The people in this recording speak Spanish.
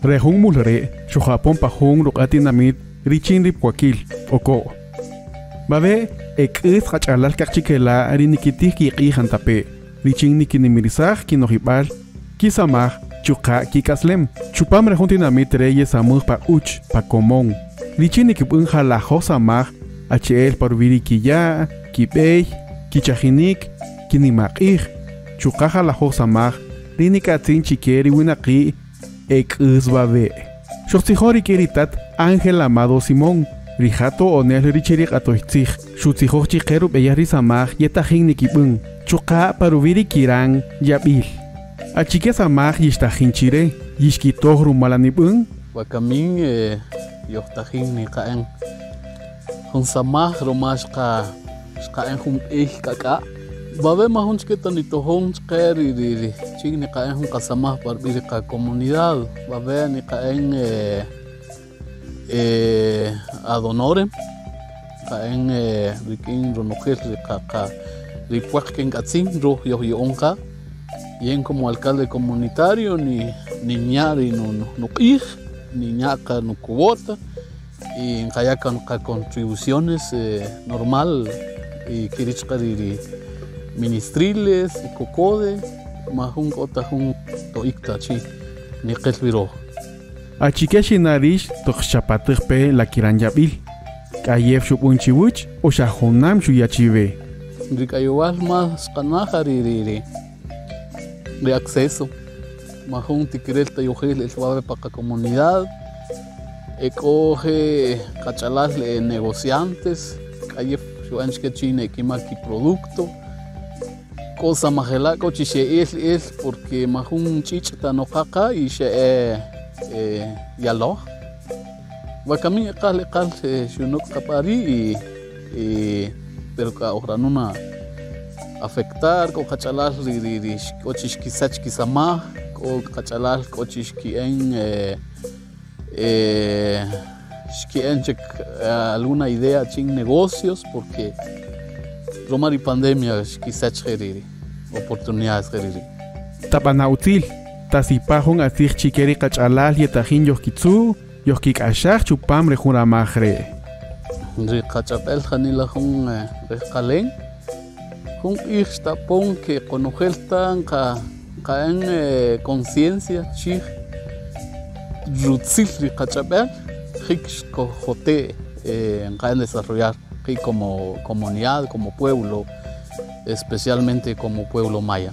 Rehung mulre, Shojapon pahung rukatinamit, Richin ripwakil, Oko. Babe, is hachalal kachikela, Arinikiti ki hantape, Richin nikinimirizaj, Kinohibal, Kisamaj, Chuka kikaslem, Chupam rejuntinamit reyes amur pa uch, pa comón. Richin nikipun jalajosamaj, HL parviri kiya, Kipey, Kichajinik, Kinimakij, Chukaja la josamaj, Rinikatzin chikeri winaki, babe. Xoxtijori kiritat Ángel Amado Simón, Rijato onel richirik atoitzij, Xutzijoj chikeru beyarisamaj, Yetajin nikipun, Chuka parviri kirang, Yabil. Achikesamaj yishtajinchire, Yishkitoj rumalanipun, Wakamin, Yotajin nikaen. Hunsamaj romashka, Shkaen hum kaka. Babe mahun chketa ni tohon chkeri riri. Chig ni kaen hun kasamah barbiri ka comunidad. Babe ni kaen adonorem. Kaen rikin ronojel ka ripuaken katzin ro yo onka. Yen como alcalde comunitario ni ñari no ij, ni ñaka no kubota. Y en Kayakan contribuciones normal y kirichkariri ministriles y cocode mahun otahun toikta chi ni kelviro Achikeshi narish toxchapatpe la kiranyabil kayef shupunchiwuch o shahunam shuyachive rikayowal más kanahari de acceso mahun tikirel tayohel el babe para comunidad Ecoge cachalas negociantes, calle Shuanchke China Kimaki producto, cosa majelaco chiche es porque majun chichta no caca y she yalo. Wakami kal shunok kapari y pero que ahora no afectar con cachalas cochis kisach kisama, con cachalas cochis en alguna idea ching negocios porque Roma y pandemia quizás geriri oportunidades geriri Tapanautil tasipajun asir chikeri kachalal yetajin yoskitsu yoskikashach chupam rejuramajre Rikachapel janila jun rekalen jun ixtapon que conojeltan caen conciencia chig Rutzil Rikachapel, Hixco Jote, en desarrollar como comunidad, como pueblo, especialmente como pueblo maya.